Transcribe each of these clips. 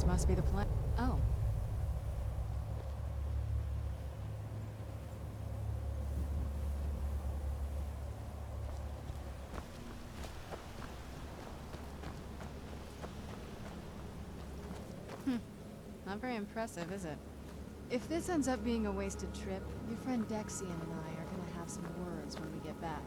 must be the plan. Oh. Not very impressive, is it? If this ends up being a wasted trip, your friend Dexian and I are gonna have some words when we get back.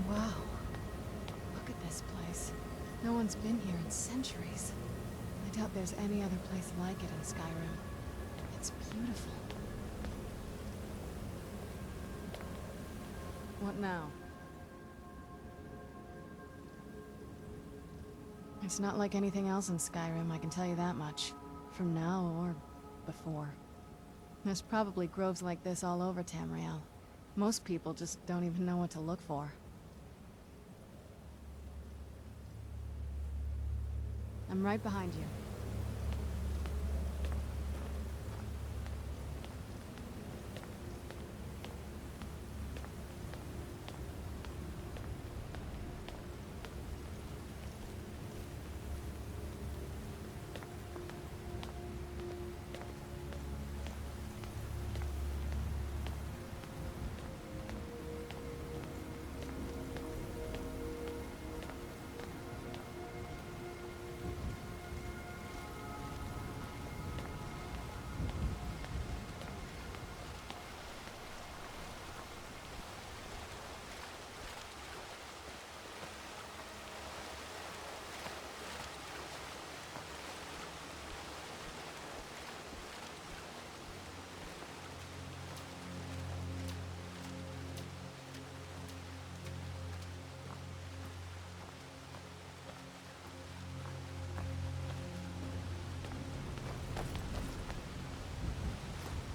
Wow. Look at this place. No one's been here in centuries. I doubt there's any other place like it in Skyrim. It's beautiful. What now? It's not like anything else in Skyrim, I can tell you that much. From now or before. There's probably groves like this all over Tamriel. Most people just don't even know what to look for. I'm right behind you.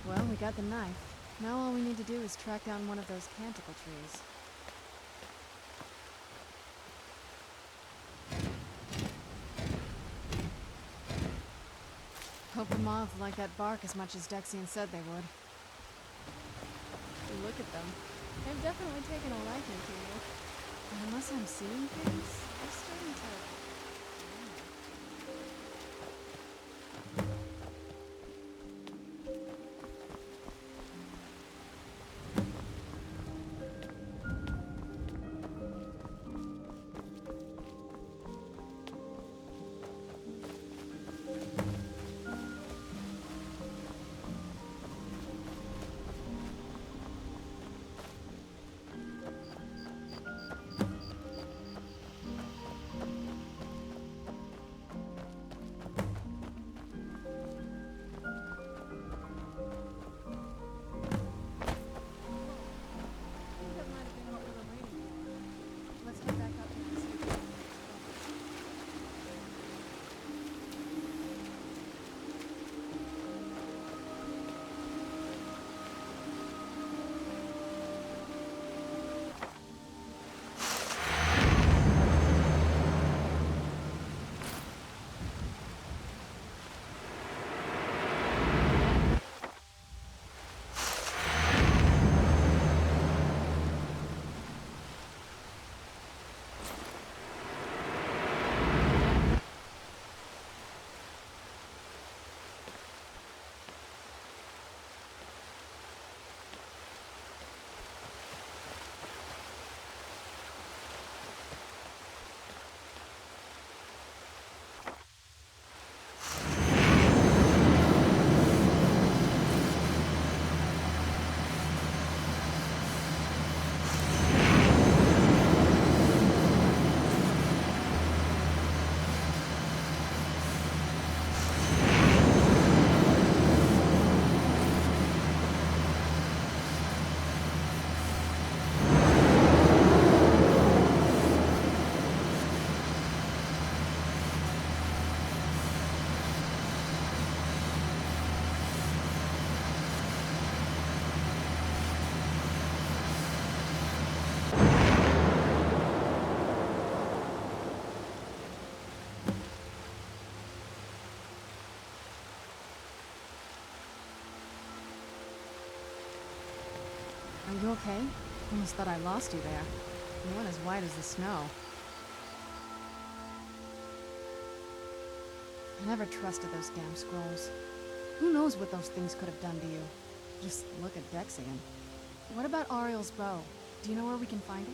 Well, we got the knife. Now all we need to do is track down one of those canticle trees. Hope the moths like that bark as much as Dexian said they would. Look at them. They've definitely taken a liking to you. And unless I'm seeing things, they're starting to... You okay? Almost thought I lost you there. You went as white as the snow. I never trusted those damn scrolls. Who knows what those things could have done to you? Just look at Dexian. What about Auriel's bow? Do you know where we can find it?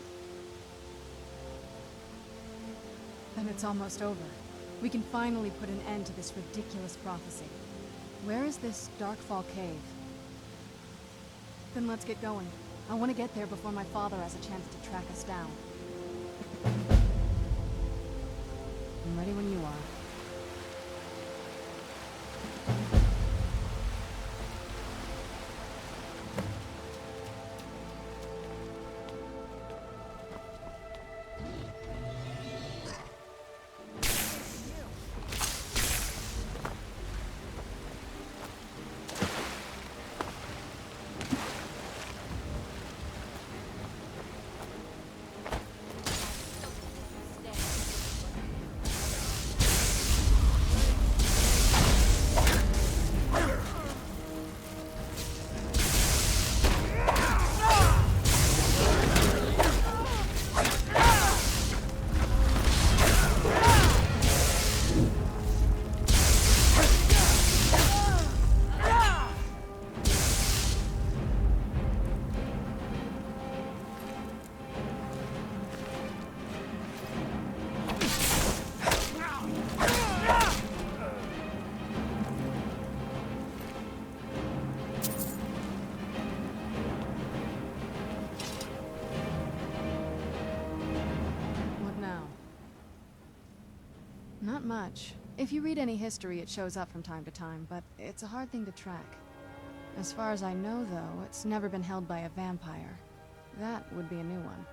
Then it's almost over. We can finally put an end to this ridiculous prophecy. Where is this Darkfall cave? Then let's get going. I want to get there before my father has a chance to track us down. I'm ready when you are. Not much. If you read any history, it shows up from time to time, but it's a hard thing to track. As far as I know, though, it's never been held by a vampire. That would be a new one.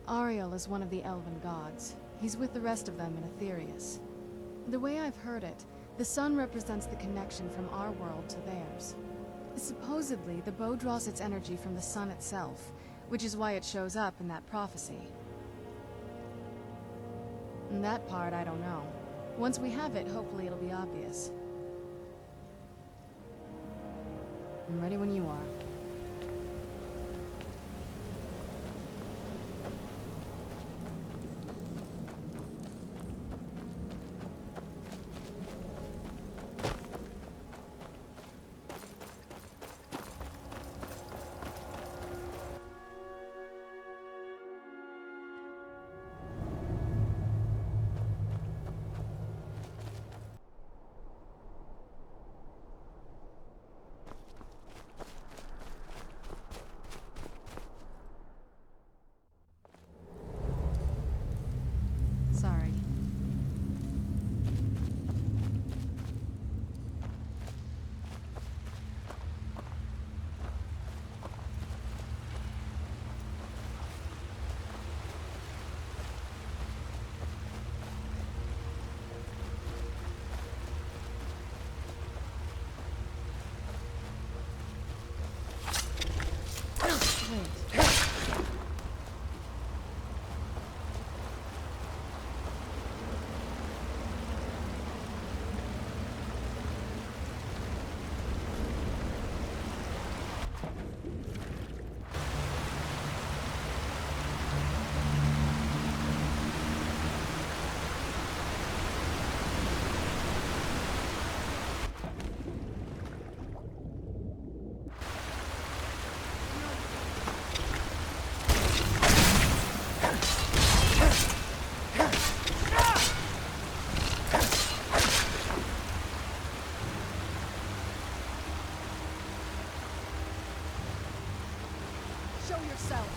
Auriel is one of the elven gods. He's with the rest of them in Aetherius. The way I've heard it, the sun represents the connection from our world to theirs. Supposedly, the bow draws its energy from the sun itself, which is why it shows up in that prophecy. And that part, I don't know. Once we have it, hopefully it'll be obvious. I'm ready when you are. Sorry. Wait. Show yourself.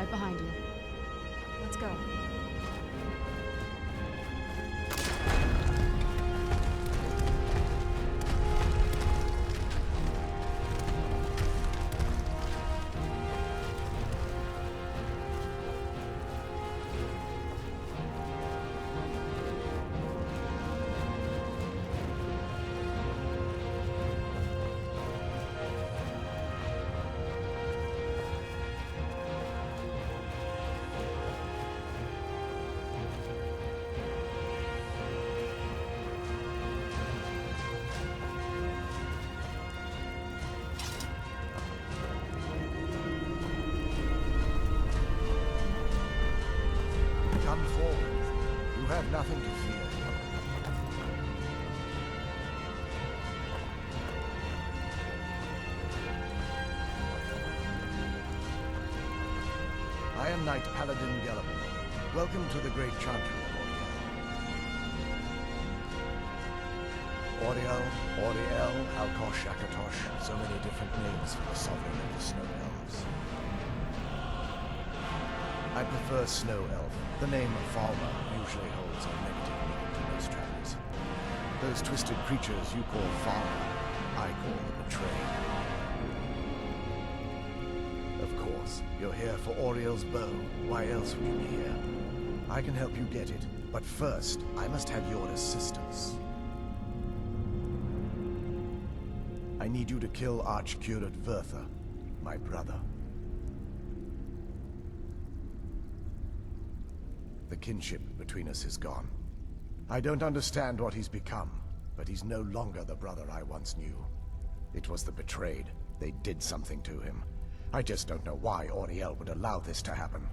Right behind you. Let's go. Come forward. You have nothing to fear. I am Knight Paladin Gelliman. Welcome to the Great Chantry of Auriel. Auriel, Alkosh, Akatosh, so many different names for the sovereign of the Snow Elves. I prefer Snow Elf. The name of Falmer usually holds a negative meaning to most travelers. Those twisted creatures you call Falmer, I call the Betrayed. Of course, you're here for Auriel's bow. Why else would you be here? I can help you get it, but first, I must have your assistance. I need you to kill Archcurate Vertha, my brother. The kinship between us is gone. I don't understand what he's become, but he's no longer the brother I once knew. It was the Betrayed. They did something to him. I just don't know why Auriel would allow this to happen.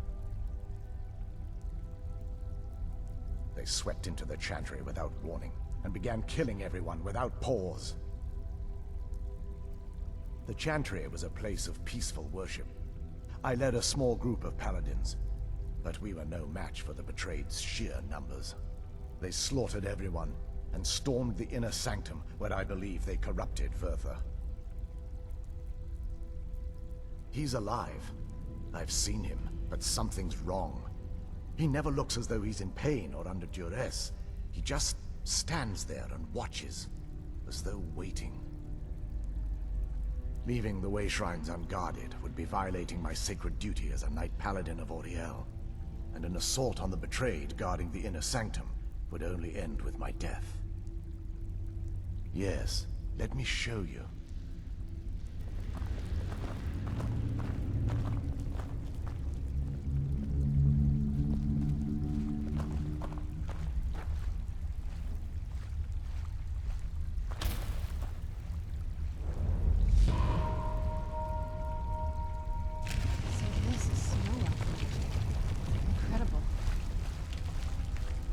They swept into the Chantry without warning, and began killing everyone without pause. The Chantry was a place of peaceful worship. I led a small group of paladins, but we were no match for the Betrayed's sheer numbers. They slaughtered everyone, and stormed the inner sanctum, where I believe they corrupted Vertha. He's alive. I've seen him, but something's wrong. He never looks as though he's in pain or under duress. He just stands there and watches, as though waiting. Leaving the way shrines unguarded would be violating my sacred duty as a Knight Paladin of Auriel. And an assault on the Betrayed guarding the inner sanctum would only end with my death. Yes, let me show you.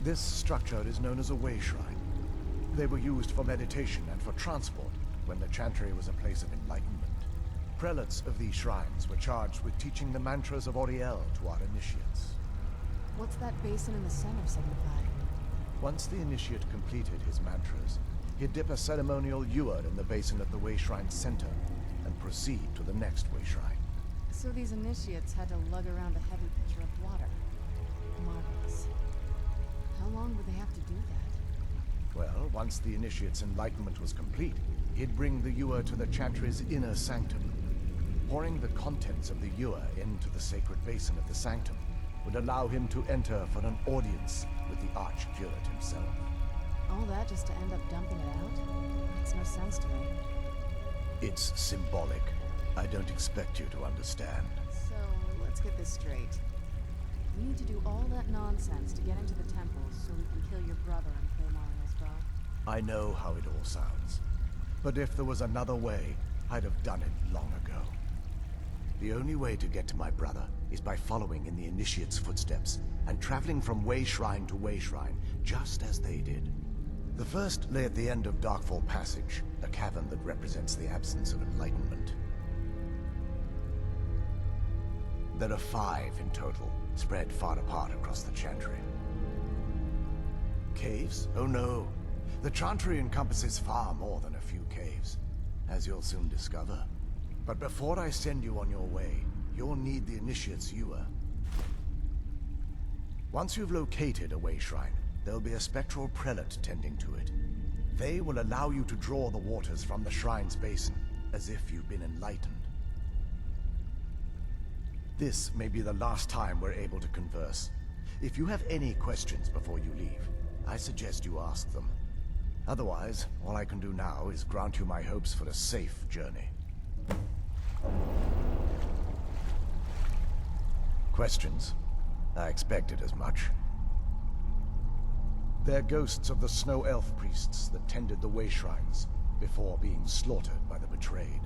This structure is known as a way shrine. They were used for meditation and for transport when the Chantry was a place of enlightenment. Prelates of these shrines were charged with teaching the mantras of Auriel to our initiates. What's that basin in the center signify? Once the initiate completed his mantras, he'd dip a ceremonial ewer in the basin at the way shrine's center and proceed to the next way shrine. So these initiates had to lug around a heavy pitcher of water. Marvelous. How long would they have to do that? Well, once the initiate's enlightenment was complete, he'd bring the ewer to the Chantry's inner sanctum. Pouring the contents of the ewer into the sacred basin of the sanctum would allow him to enter for an audience with the Archcurate himself. All that just to end up dumping it out? Makes no sense to me. It's symbolic. I don't expect you to understand. So, let's get this straight. We need to do all that nonsense to get into the temple so we can kill your brother and kill Mario's bow. I know how it all sounds. But if there was another way, I'd have done it long ago. The only way to get to my brother is by following in the initiate's footsteps and traveling from way shrine to way shrine, just as they did. The first lay at the end of Darkfall Passage, a cavern that represents the absence of enlightenment. There are 5 in total, spread far apart across the Chantry. Caves? Oh no. The Chantry encompasses far more than a few caves, as you'll soon discover. But before I send you on your way, you'll need the initiate's ewer. Once you've located a way shrine, there'll be a spectral prelate tending to it. They will allow you to draw the waters from the shrine's basin, as if you've been enlightened. This may be the last time we're able to converse. If you have any questions before you leave, I suggest you ask them. Otherwise, all I can do now is grant you my hopes for a safe journey. Questions? I expected as much. They're ghosts of the snow elf priests that tended the way shrines before being slaughtered by the betrayed.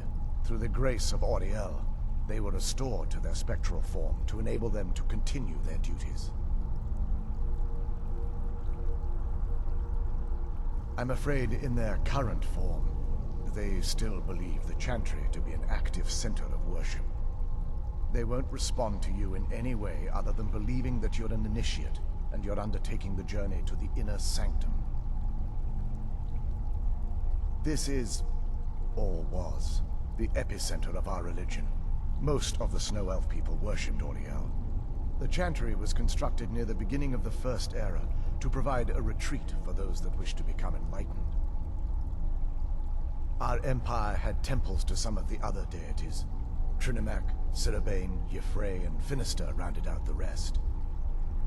Through the grace of Auriel, they were restored to their spectral form to enable them to continue their duties. I'm afraid in their current form, they still believe the Chantry to be an active center of worship. They won't respond to you in any way other than believing that you're an initiate and you're undertaking the journey to the inner sanctum. This is, or was, the epicenter of our religion. Most of the Snow Elf people worshipped Auriel. The Chantry was constructed near the beginning of the First Era to provide a retreat for those that wish to become enlightened. Our empire had temples to some of the other deities. Trinimac, Sirabane, Yffrey, and Finister rounded out the rest.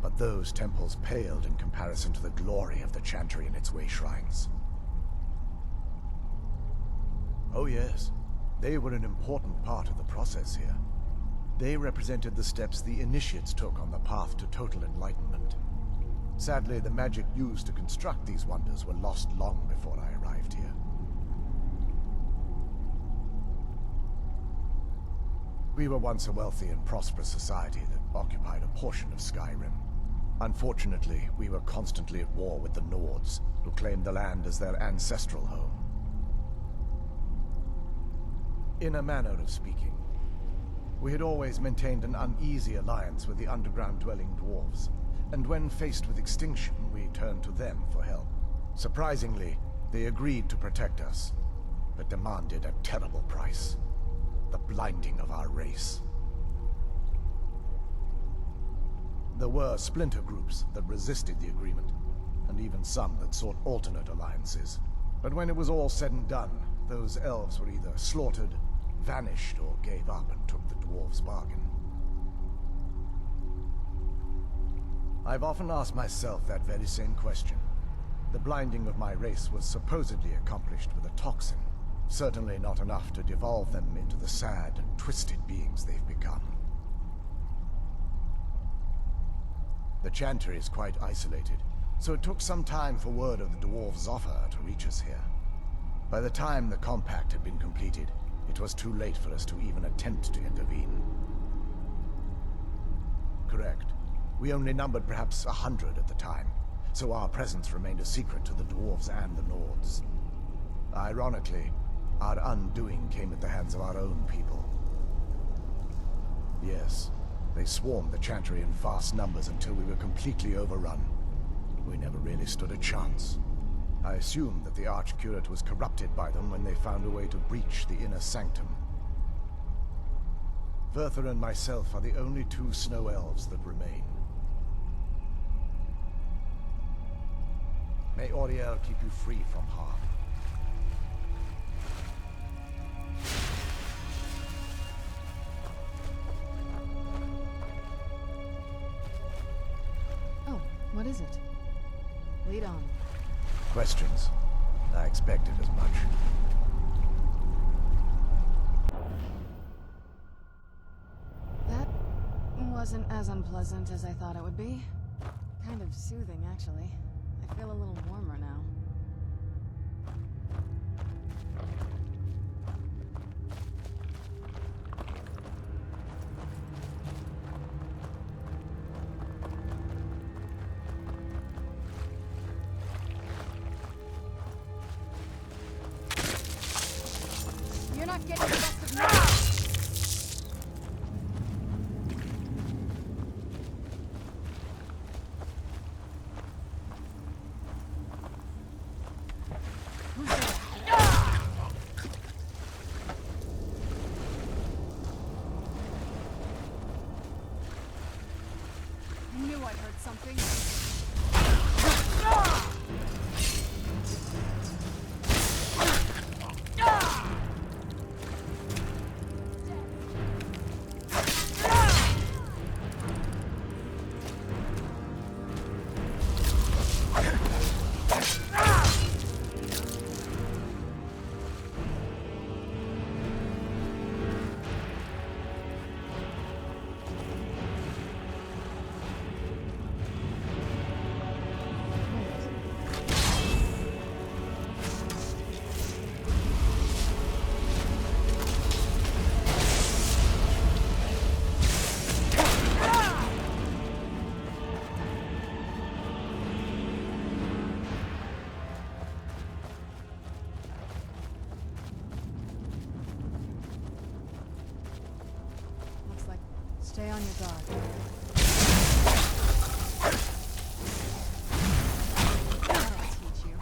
But those temples paled in comparison to the glory of the Chantry and its way shrines. Oh yes, they were an important part of the process here. They represented the steps the initiates took on the path to total enlightenment. Sadly, the magic used to construct these wonders were lost long before I arrived here. We were once a wealthy and prosperous society that occupied a portion of Skyrim. Unfortunately, we were constantly at war with the Nords, who claimed the land as their ancestral home. In a manner of speaking, we had always maintained an uneasy alliance with the underground-dwelling dwarves, and when faced with extinction, we turned to them for help. Surprisingly, they agreed to protect us, but demanded a terrible price: the blinding of our race. There were splinter groups that resisted the agreement, and even some that sought alternate alliances. But when it was all said and done, those elves were either slaughtered, vanished, or gave up and took the dwarves' bargain. I've often asked myself that very same question. The blinding of my race was supposedly accomplished with a toxin, certainly not enough to devolve them into the sad and twisted beings they've become. The Chantry is quite isolated, so it took some time for word of the dwarves' offer to reach us here. By the time the compact had been completed, it was too late for us to even attempt to intervene. Correct. We only numbered perhaps 100 at the time, so our presence remained a secret to the dwarves and the Nords. Ironically, our undoing came at the hands of our own people. Yes, they swarmed the Chantry in vast numbers until we were completely overrun. We never really stood a chance. I assumed that the Archcurate was corrupted by them when they found a way to breach the inner sanctum. Verther and myself are the only two snow elves that remain. May Auriel keep you free from harm. Oh, what is it? Lead on. Questions? I expected as much. That wasn't as unpleasant as I thought it would be. Kind of soothing, actually. I feel a little warmer now. You're not getting the best of me! I knew I heard something? Stay on your guard. That'll teach you.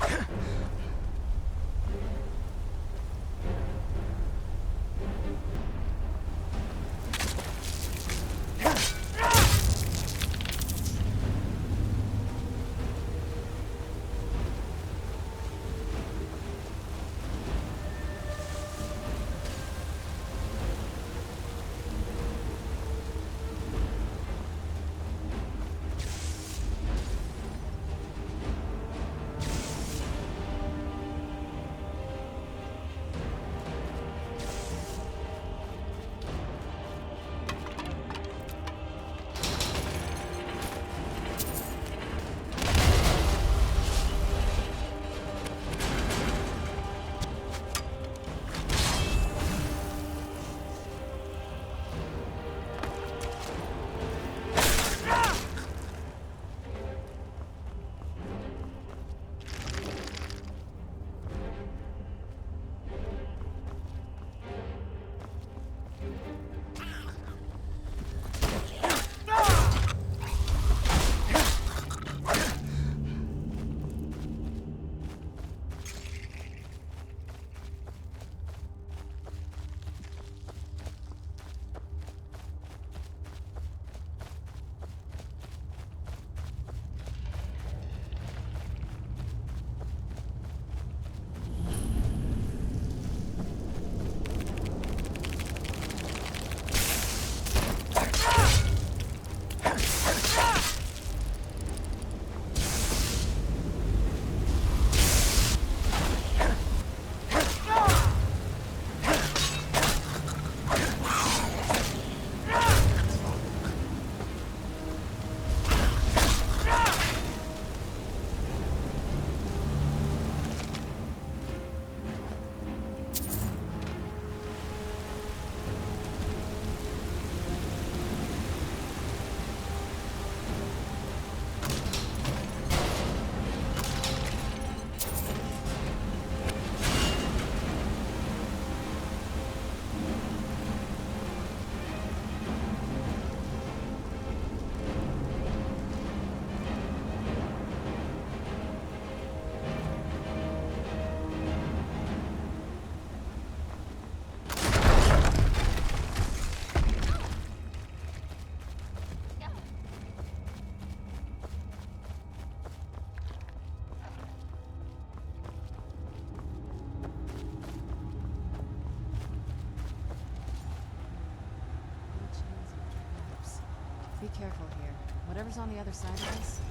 Be careful here. Whatever's on the other side of this.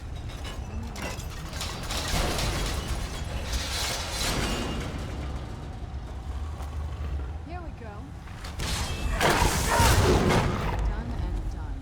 Here we go. Done and done.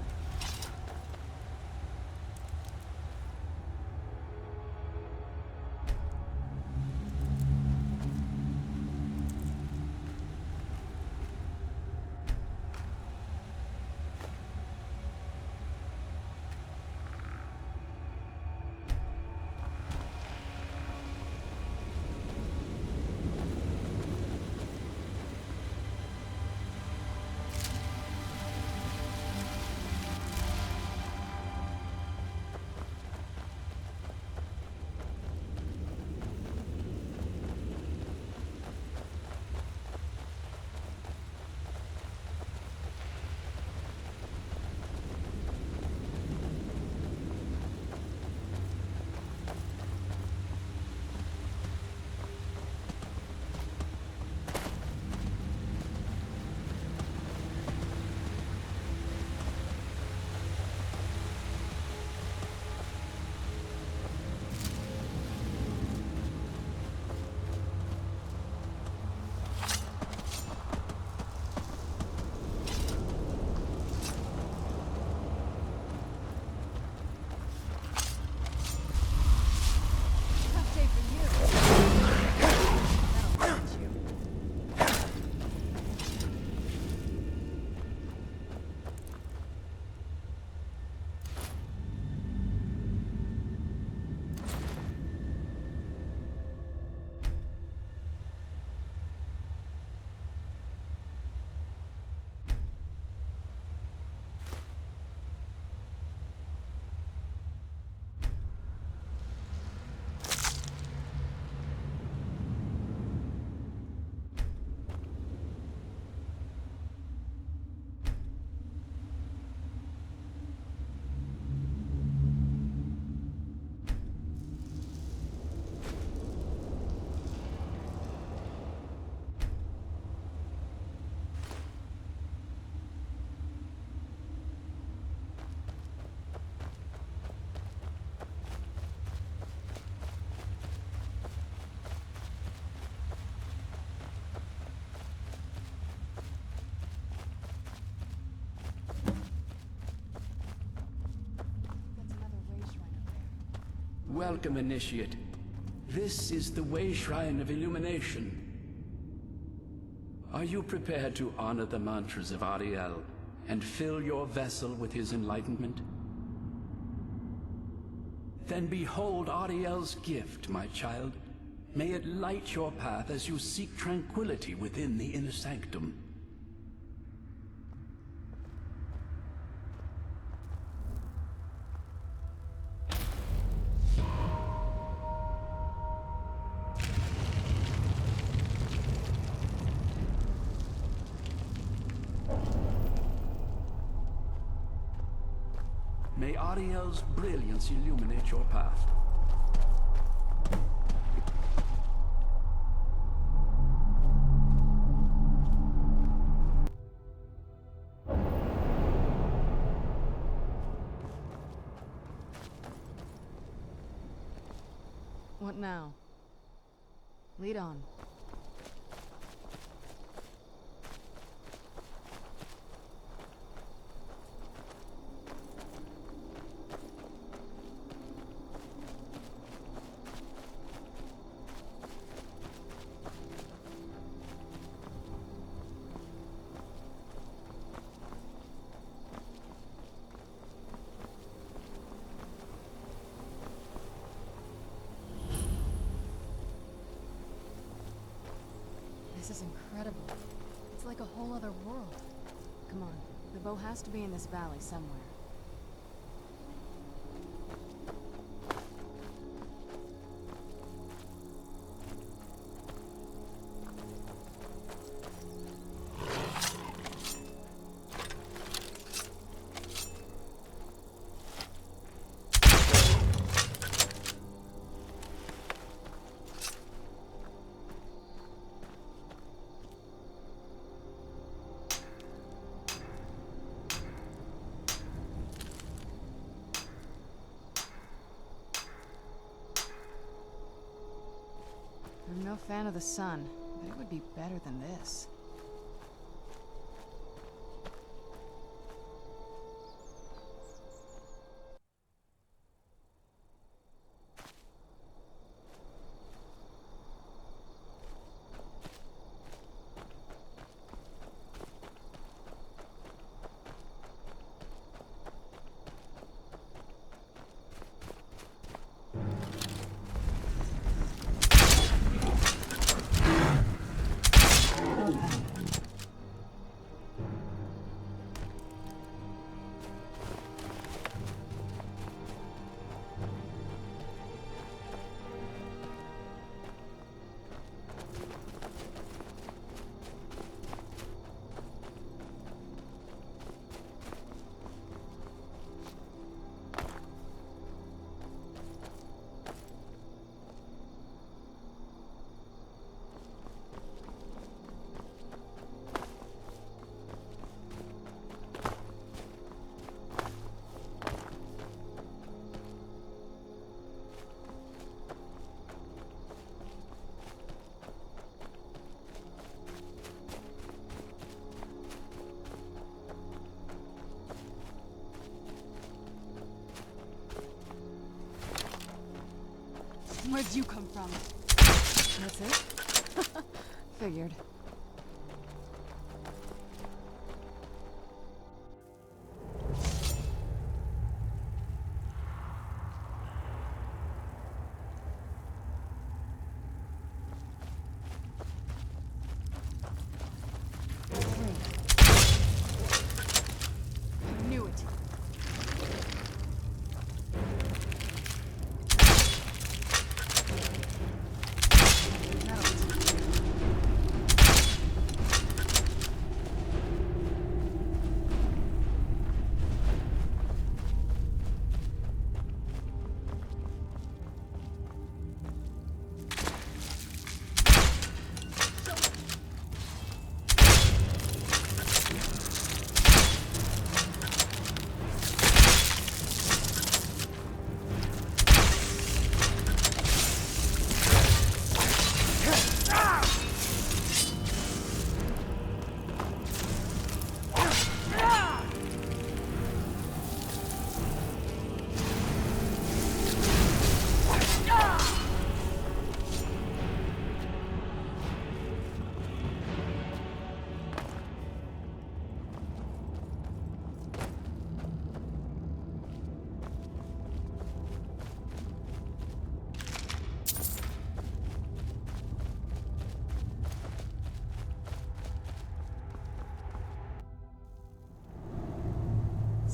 Welcome, Initiate. This is the Way Shrine of Illumination. Are you prepared to honor the mantras of Auriel and fill your vessel with his enlightenment? Then behold Auriel's gift, my child. May it light your path as you seek tranquility within the inner sanctum. May Auriel's brilliance illuminate your path. What now? Lead on. This is incredible. It's like a whole other world. Come on, the bow has to be in this valley somewhere. I'm no fan of the sun, but it would be better than this. Where'd you come from? That's it? Figured. I knew it.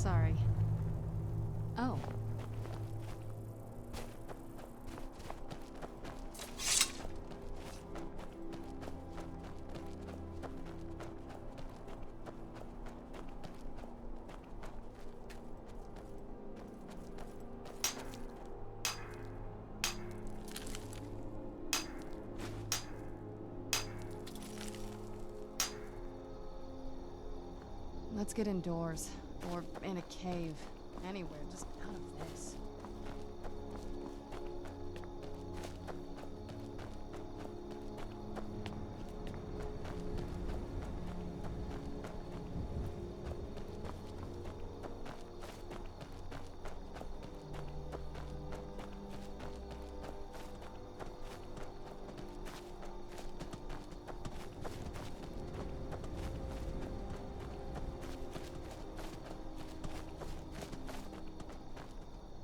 Sorry. Oh. Let's get indoors. Or in a cave. Anywhere, just out of this.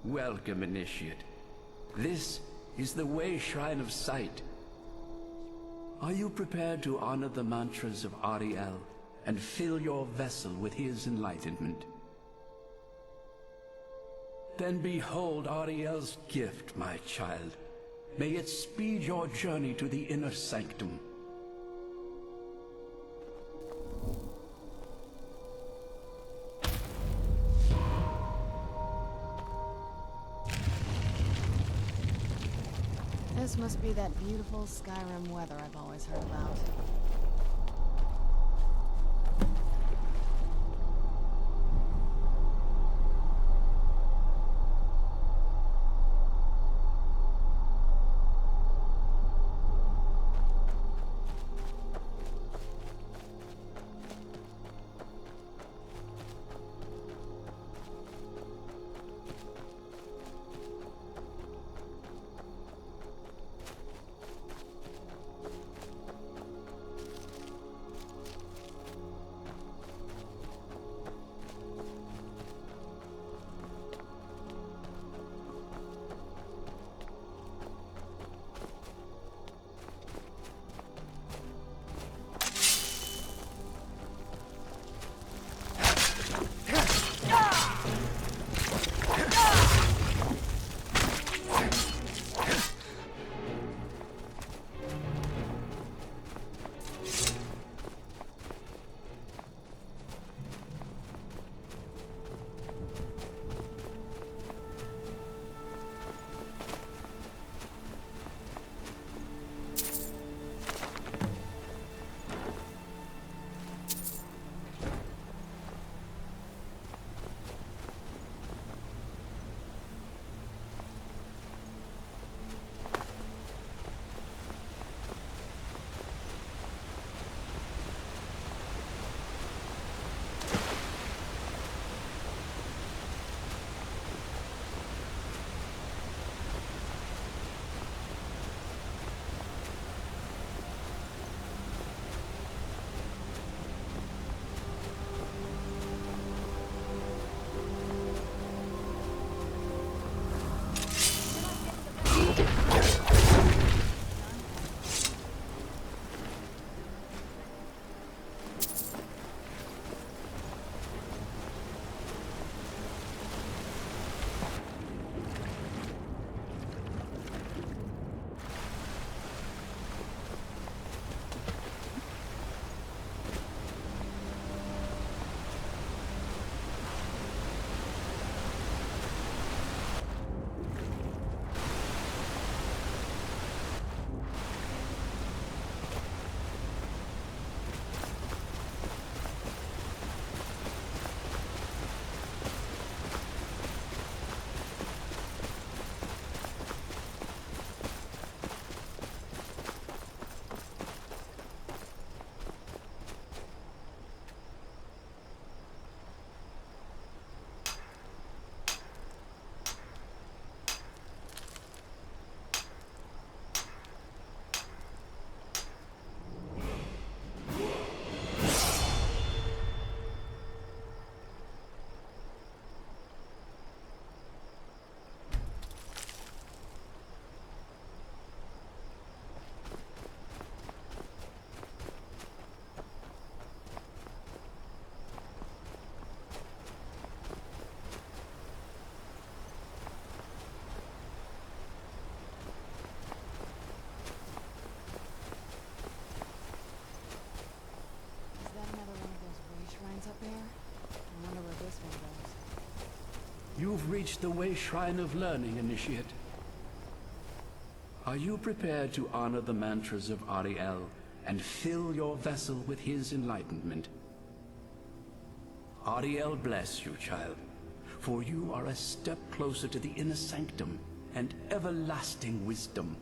Welcome, Initiate. This is the Way Shrine of Sight. Are you prepared to honor the mantras of Auriel and fill your vessel with his enlightenment? Then behold Auriel's gift, my child. May it speed your journey to the inner sanctum. This must be that beautiful Skyrim weather I've always heard about. reached the Way Shrine of Learning, Initiate. Are you prepared to honor the mantras of Auriel and fill your vessel with his enlightenment? Auriel bless you, child, for you are a step closer to the inner sanctum and everlasting wisdom.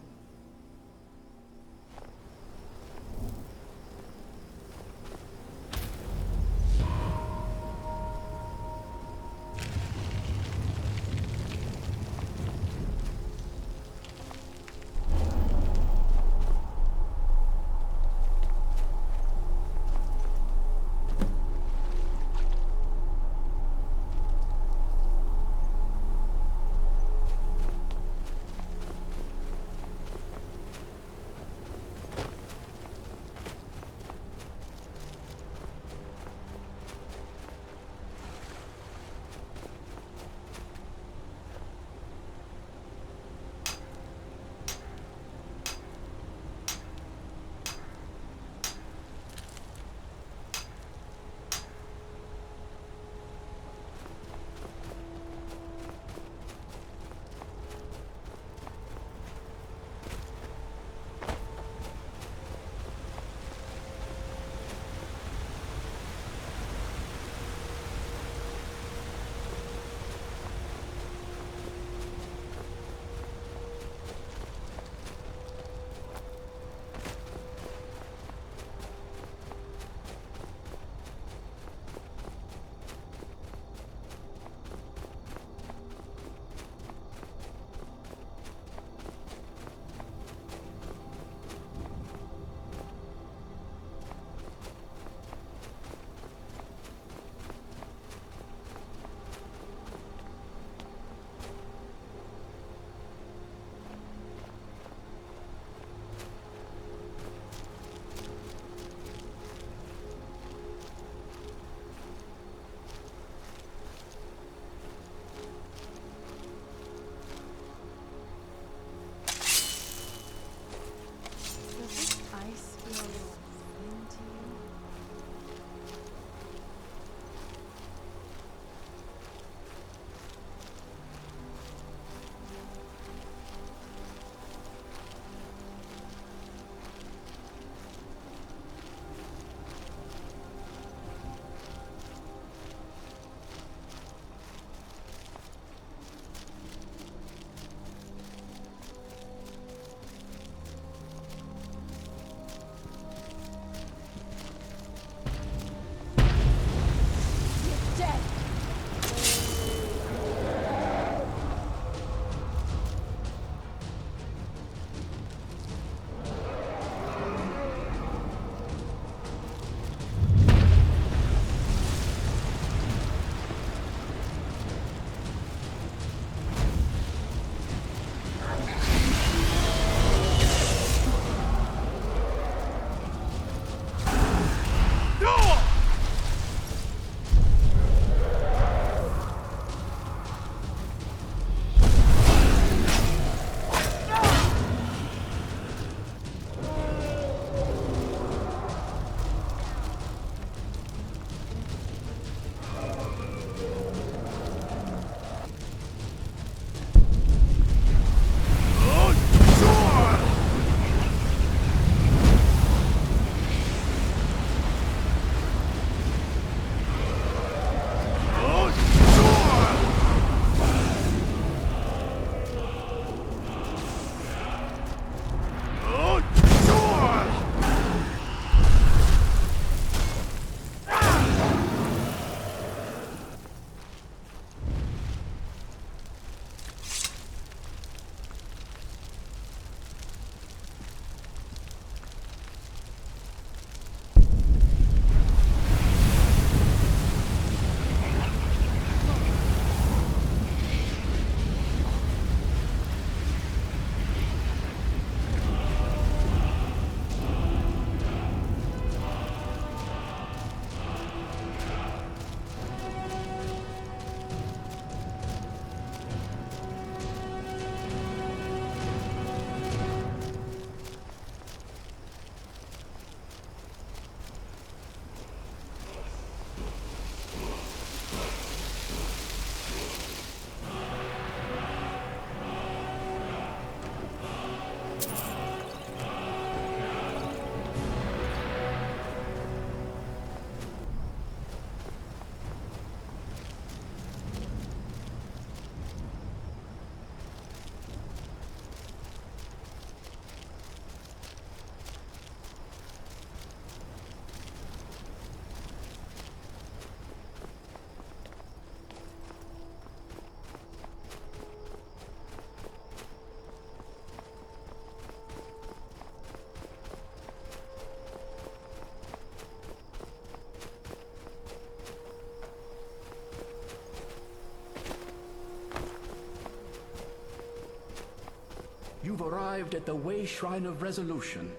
You've arrived at the way shrine of resolution.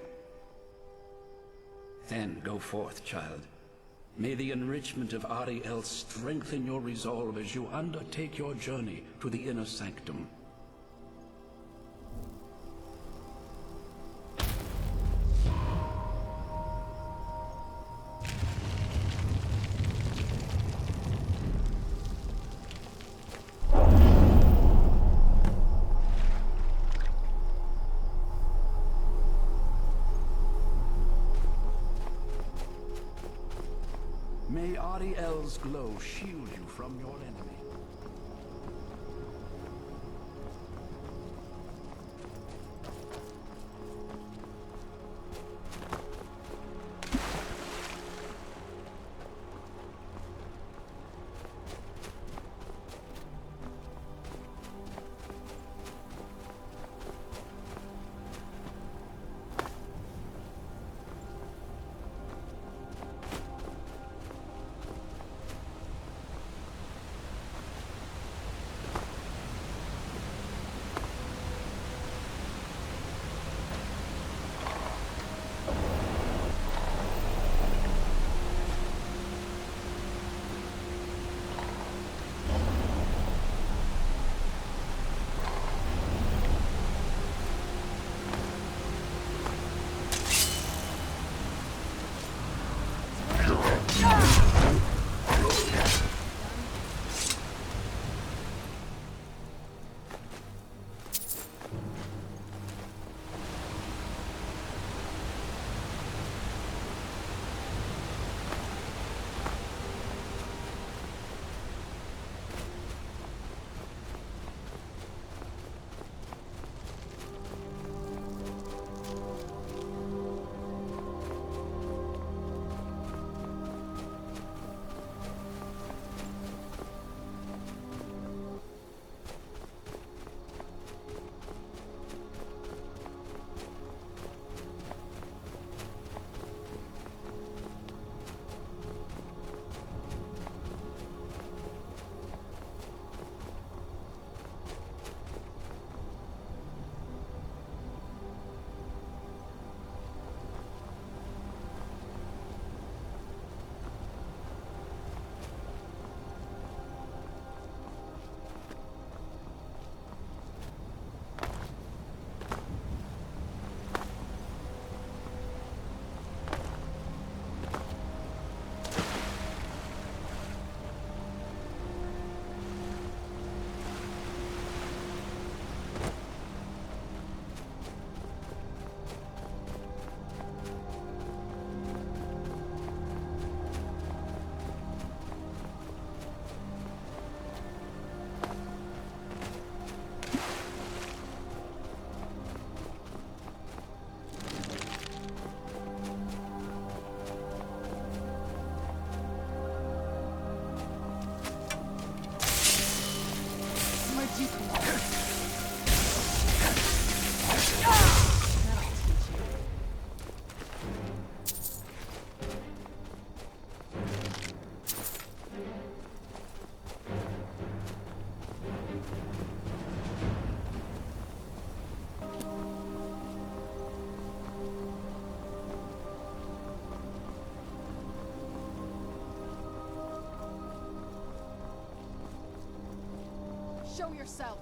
Then go forth, child. May the enrichment of Auriel strengthen your resolve as you undertake your journey to the inner sanctum. May Auriel's glow shield you from your enemy. Show yourself!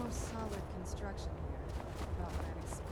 no solid construction here, but I'd expect.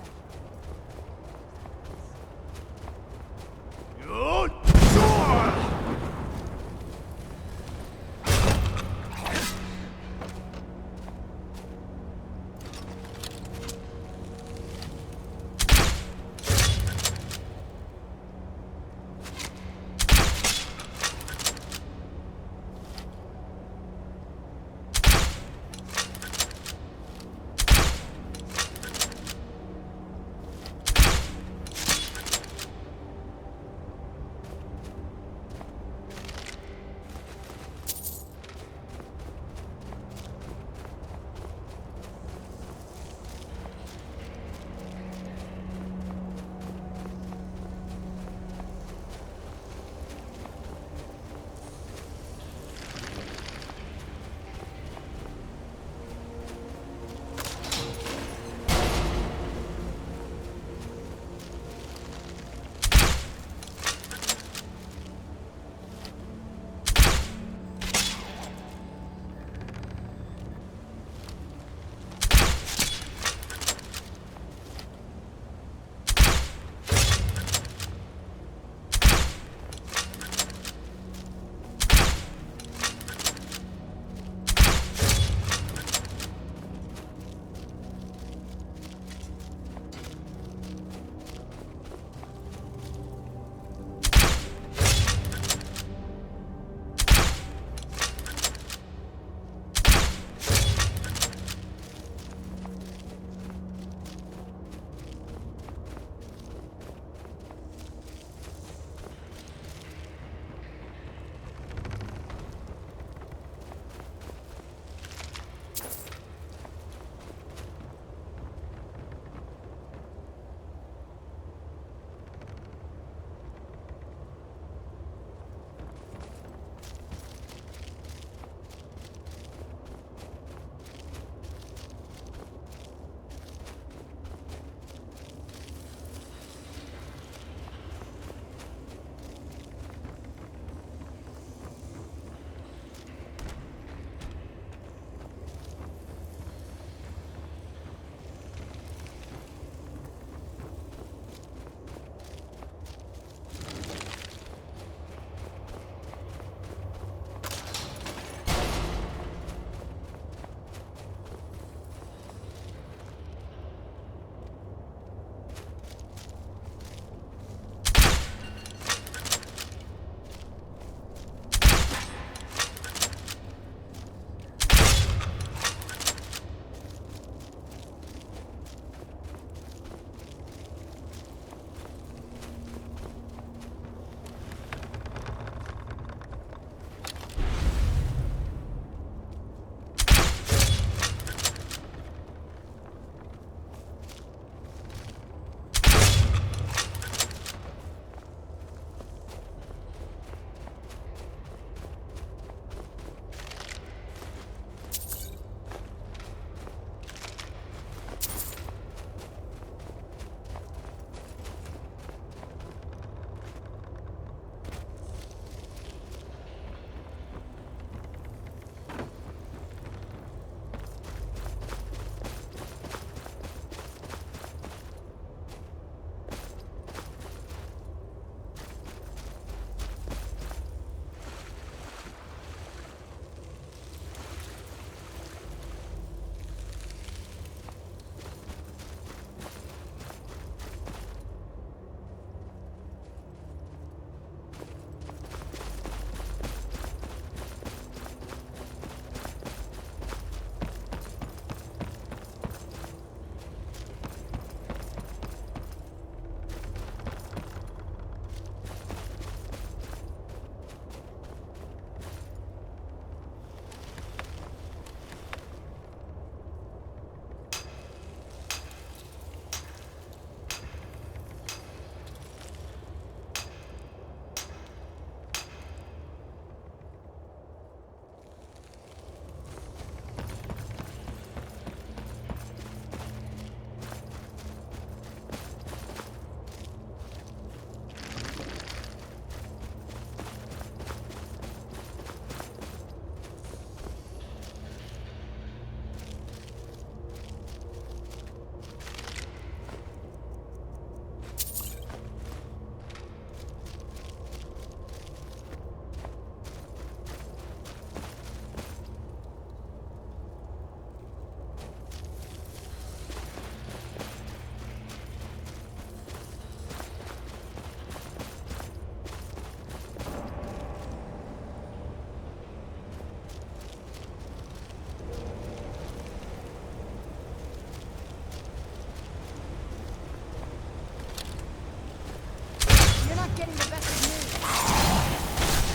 getting the best of me.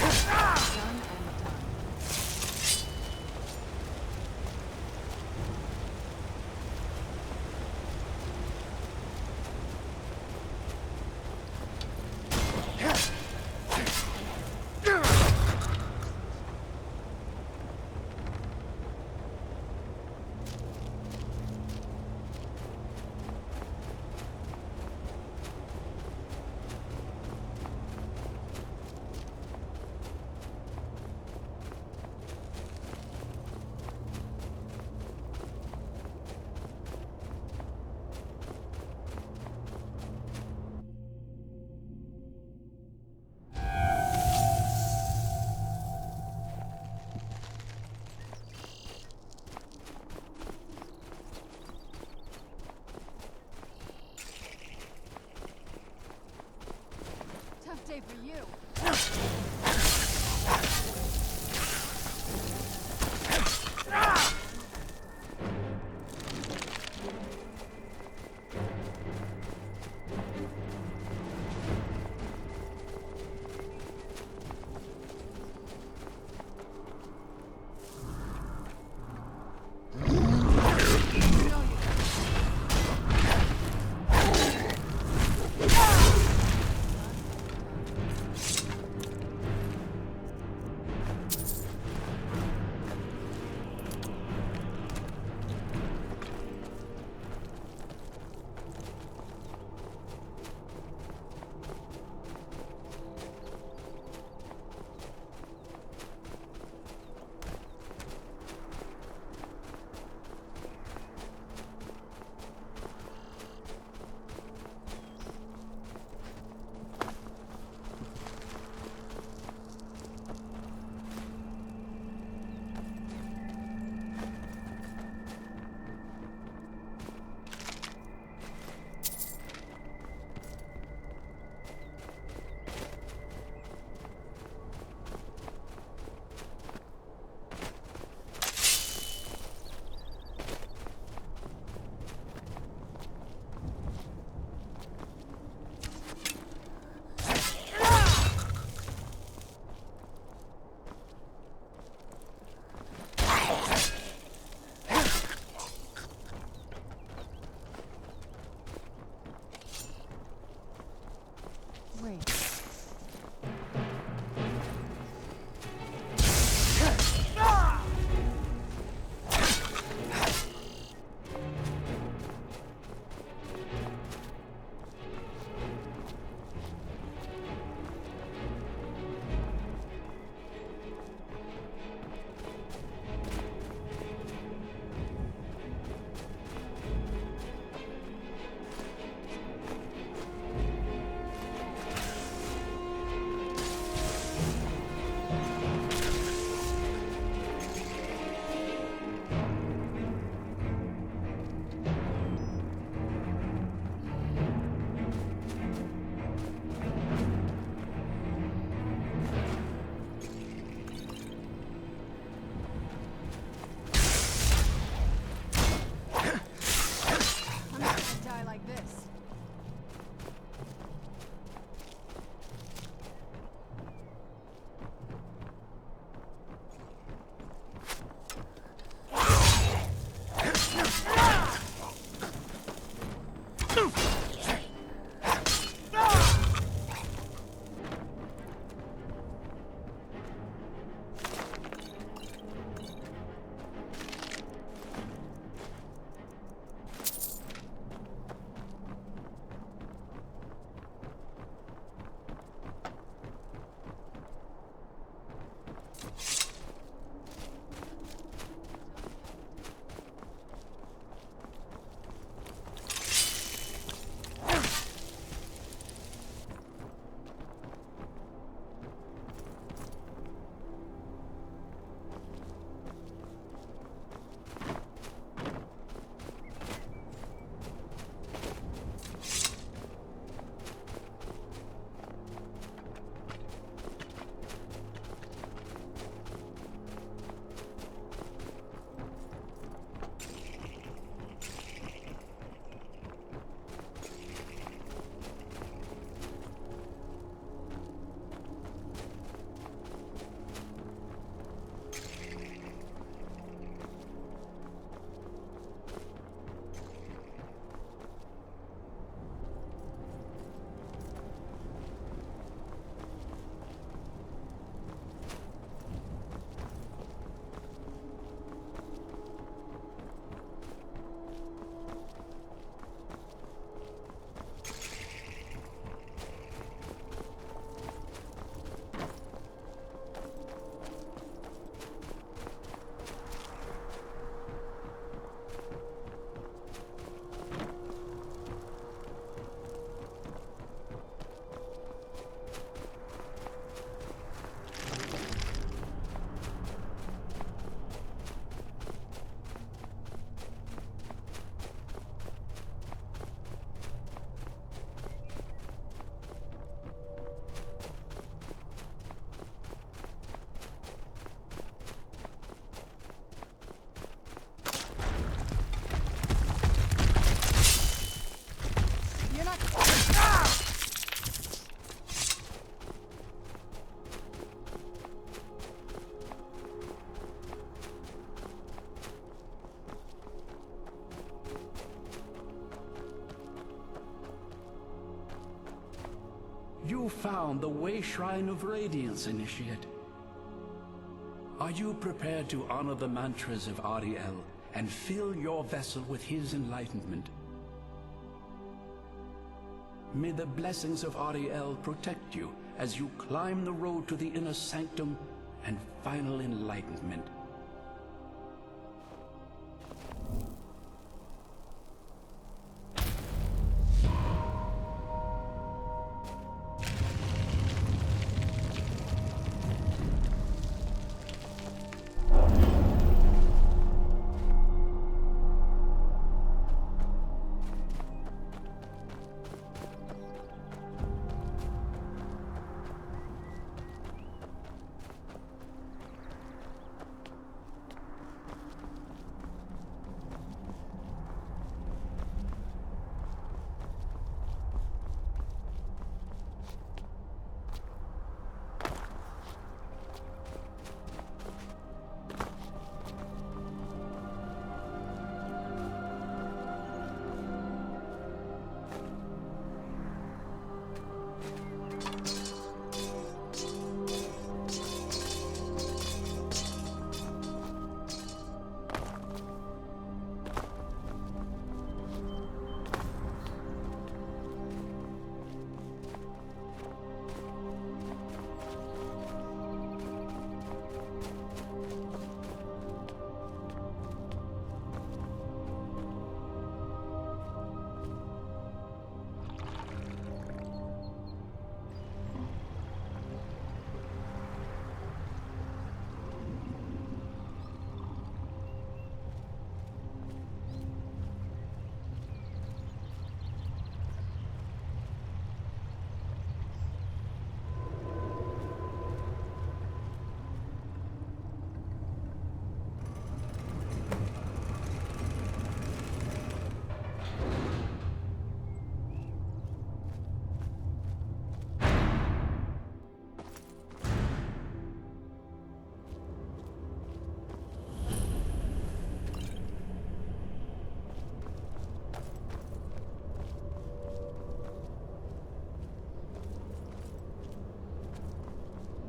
Done and done. You found the Way Shrine of Radiance, Initiate. Are you prepared to honor the mantras of Auriel and fill your vessel with his enlightenment? May the blessings of Auriel protect you as you climb the road to the inner sanctum and final enlightenment.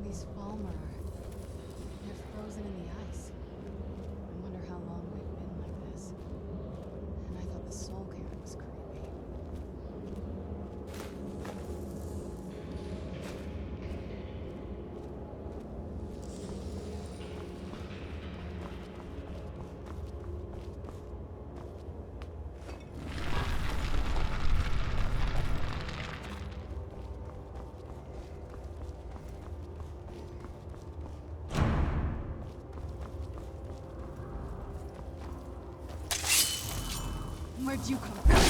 These Falmer, they're frozen in the ice. I wonder how long they've been like this. And I thought the soul care was creepy. Where'd you come from?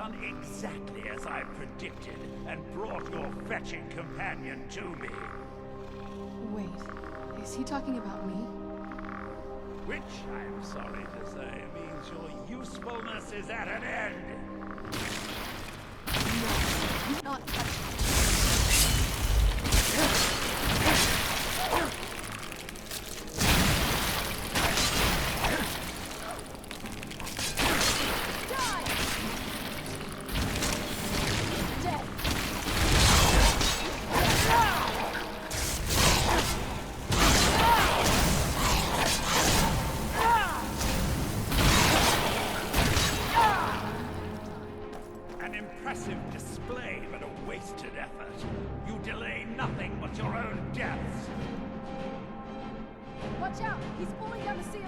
done exactly as I predicted and brought your fetching companion to me. Wait, is he talking about me? Which, I'm sorry to say, means your usefulness is at an end. No, not. Watch out! He's falling down the ceiling!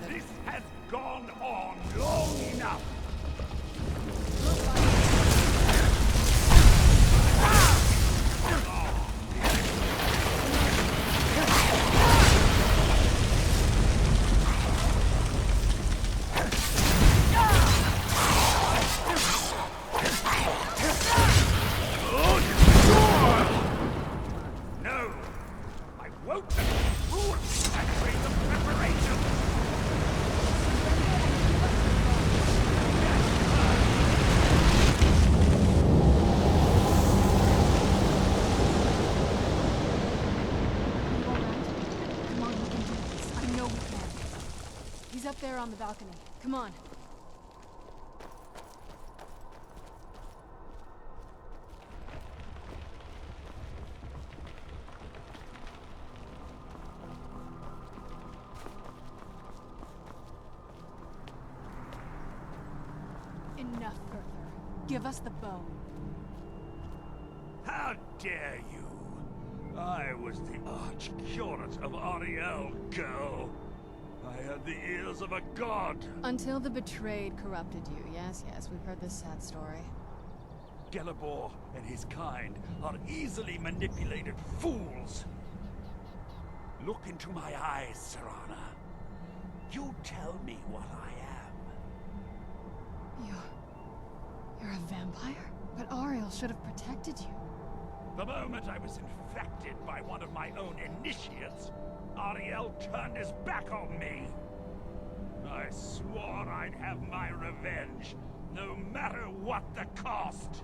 This has gone on long enough! He's up there on the balcony. Come on. Enough, Bertha. Give us the bow. How dare you! I was the arch-curate of Auriel, girl. I had the ears of a god. Until the betrayed corrupted you. Yes, we've heard this sad story. Gelibor and his kind are easily manipulated fools. Look into my eyes, Serana. You tell me what I am. You're a vampire? But Auriel should have protected you. The moment I was infected by one of my own initiates, Auriel turned his back on me. I swore I'd have my revenge, no matter what the cost.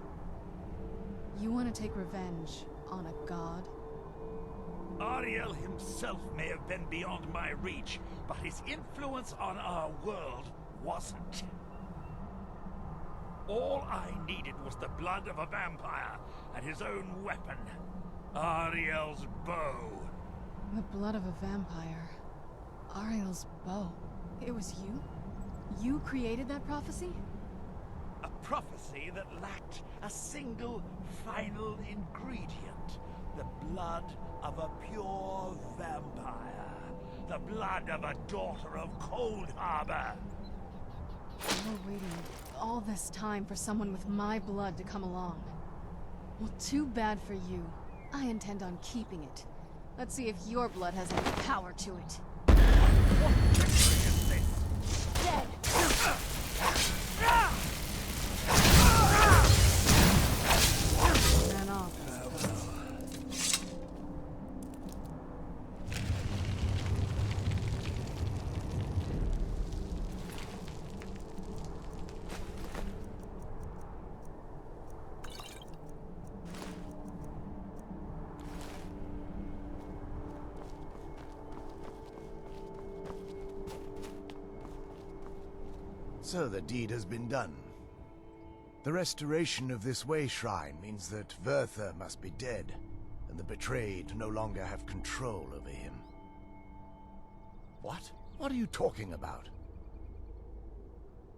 You want to take revenge on a god? Auriel himself may have been beyond my reach, but his influence on our world wasn't. All I needed was the blood of a vampire and his own weapon, Auriel's bow. The blood of a vampire. Auriel's bow. It was you? You created that prophecy? A prophecy that lacked a single final ingredient. The blood of a pure vampire. The blood of a daughter of Cold Harbor. You're waiting all this time for someone with my blood to come along. Well, too bad for you. I intend on keeping it. Let's see if your blood has any power to it. What trickery is this? Dead! Ran off. So the deed has been done. The restoration of this way shrine means that Verther must be dead, and the betrayed no longer have control over him. What? What are you talking about?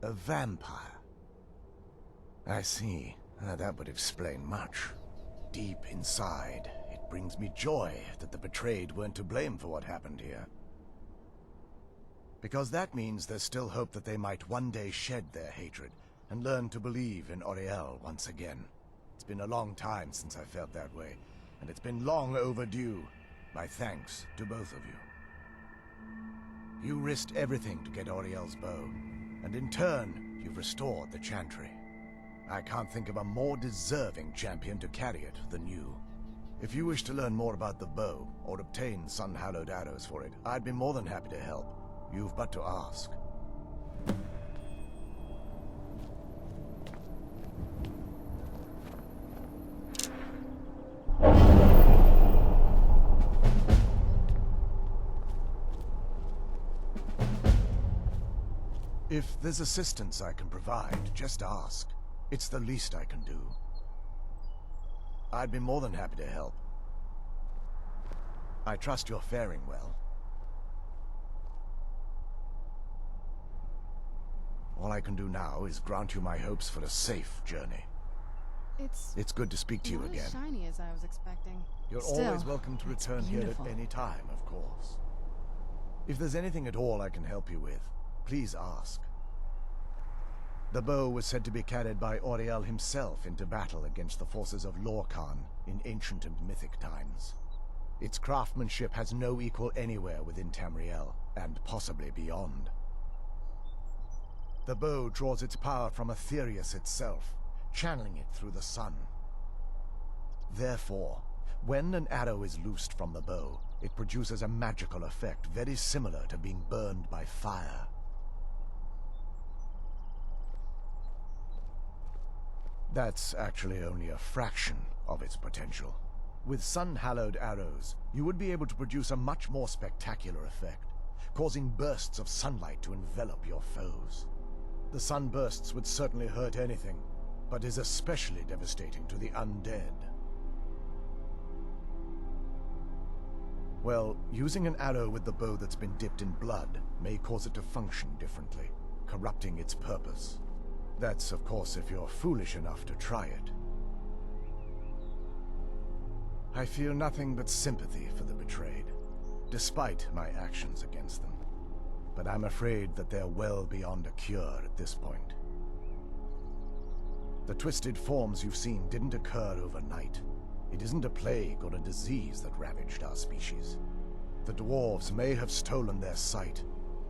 A vampire. I see. That would explain much. Deep inside, it brings me joy that the betrayed weren't to blame for what happened here. Because that means there's still hope that they might one day shed their hatred and learn to believe in Auriel once again. It's been a long time since I felt that way, and it's been long overdue. My thanks to both of you. You risked everything to get Auriel's bow, and in turn, you've restored the Chantry. I can't think of a more deserving champion to carry it than you. If you wish to learn more about the bow, or obtain sun-hallowed arrows for it, I'd be more than happy to help. You've but to ask. If there's assistance I can provide, just ask. It's the least I can do. I'd be more than happy to help. I trust you're faring well. All I can do now is grant you my hopes for a safe journey. It's good to speak to you again. Not as shiny as I was expecting. You're Still, always welcome to it's return here beautiful. at any time, of course. If there's anything at all I can help you with, please ask. The bow was said to be carried by Auriel himself into battle against the forces of Lorkhan in ancient and mythic times. Its craftsmanship has no equal anywhere within Tamriel, and possibly beyond. The bow draws its power from Aetherius itself, channeling it through the sun. Therefore, when an arrow is loosed from the bow, it produces a magical effect very similar to being burned by fire. That's actually only a fraction of its potential. With sun-hallowed arrows, you would be able to produce a much more spectacular effect, causing bursts of sunlight to envelop your foes. The sunbursts would certainly hurt anything, but is especially devastating to the undead. Well, using an arrow with the bow that's been dipped in blood may cause it to function differently, corrupting its purpose. That's, of course, if you're foolish enough to try it. I feel nothing but sympathy for the betrayed, despite my actions against them. But I'm afraid that they're well beyond a cure at this point. The twisted forms you've seen didn't occur overnight. It isn't a plague or a disease that ravaged our species. The dwarves may have stolen their sight,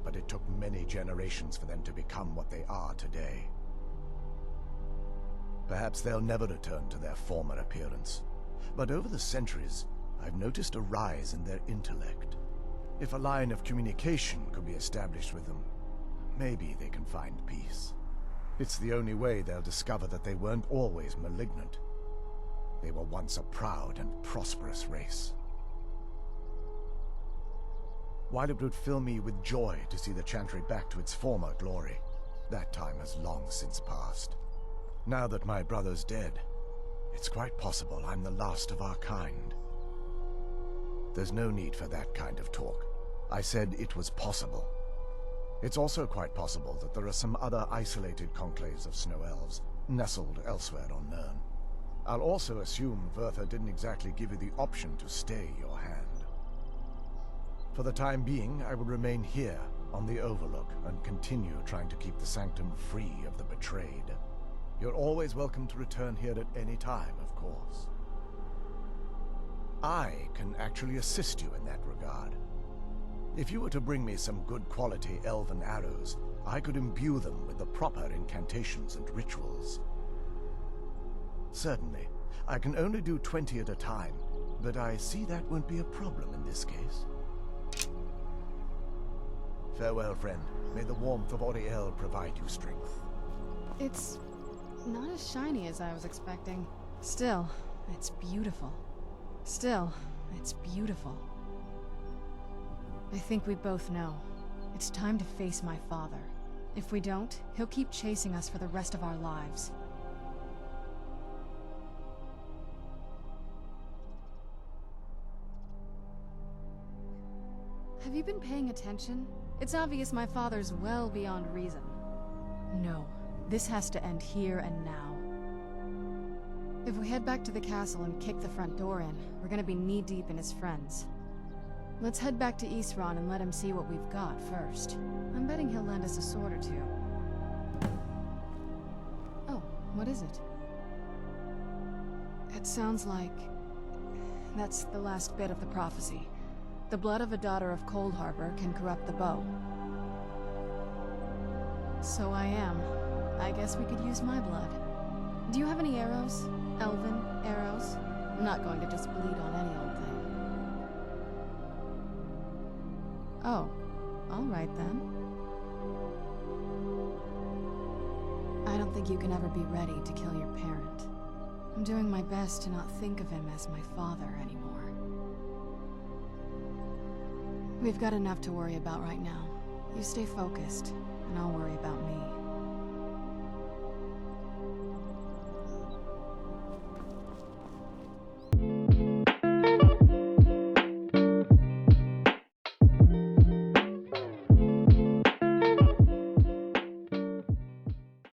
but it took many generations for them to become what they are today. Perhaps they'll never return to their former appearance, but over the centuries, I've noticed a rise in their intellect. If a line of communication could be established with them, maybe they can find peace. It's the only way they'll discover that they weren't always malignant. They were once a proud and prosperous race. While it would fill me with joy to see the Chantry back to its former glory, that time has long since passed. Now that my brother's dead, it's quite possible I'm the last of our kind. There's no need for that kind of talk. I said it was possible. It's also quite possible that there are some other isolated conclaves of snow elves, nestled elsewhere on Nirn. I'll also assume Vertha didn't exactly give you the option to stay your hand. For the time being, I will remain here, on the Overlook, and continue trying to keep the Sanctum free of the betrayed. You're always welcome to return here at any time, of course. I can actually assist you in that regard. If you were to bring me some good quality elven arrows, I could imbue them with the proper incantations and rituals. Certainly, I can only do 20 at a time, but I see that won't be a problem in this case. Farewell, friend. May the warmth of Auriel provide you strength. It's not as shiny as I was expecting. Still, it's beautiful. Still, it's beautiful. I think we both know. It's time to face my father. If we don't, he'll keep chasing us for the rest of our lives. Have you been paying attention? It's obvious my father's well beyond reason. No, this has to end here and now. If we head back to the castle and kick the front door in, we're gonna be knee-deep in his friends. Let's head back to Isran and let him see what we've got first. I'm betting he'll lend us a sword or two. Oh, what is it? It sounds like... that's the last bit of the prophecy. The blood of a daughter of Cold Harbor can corrupt the bow. So I am. I guess we could use my blood. Do you have any arrows? Elven arrows? I'm not going to just bleed on any old thing. Oh, all right then. I don't think you can ever be ready to kill your parent. I'm doing my best to not think of him as my father anymore. We've got enough to worry about right now. You stay focused, and I'll worry about me.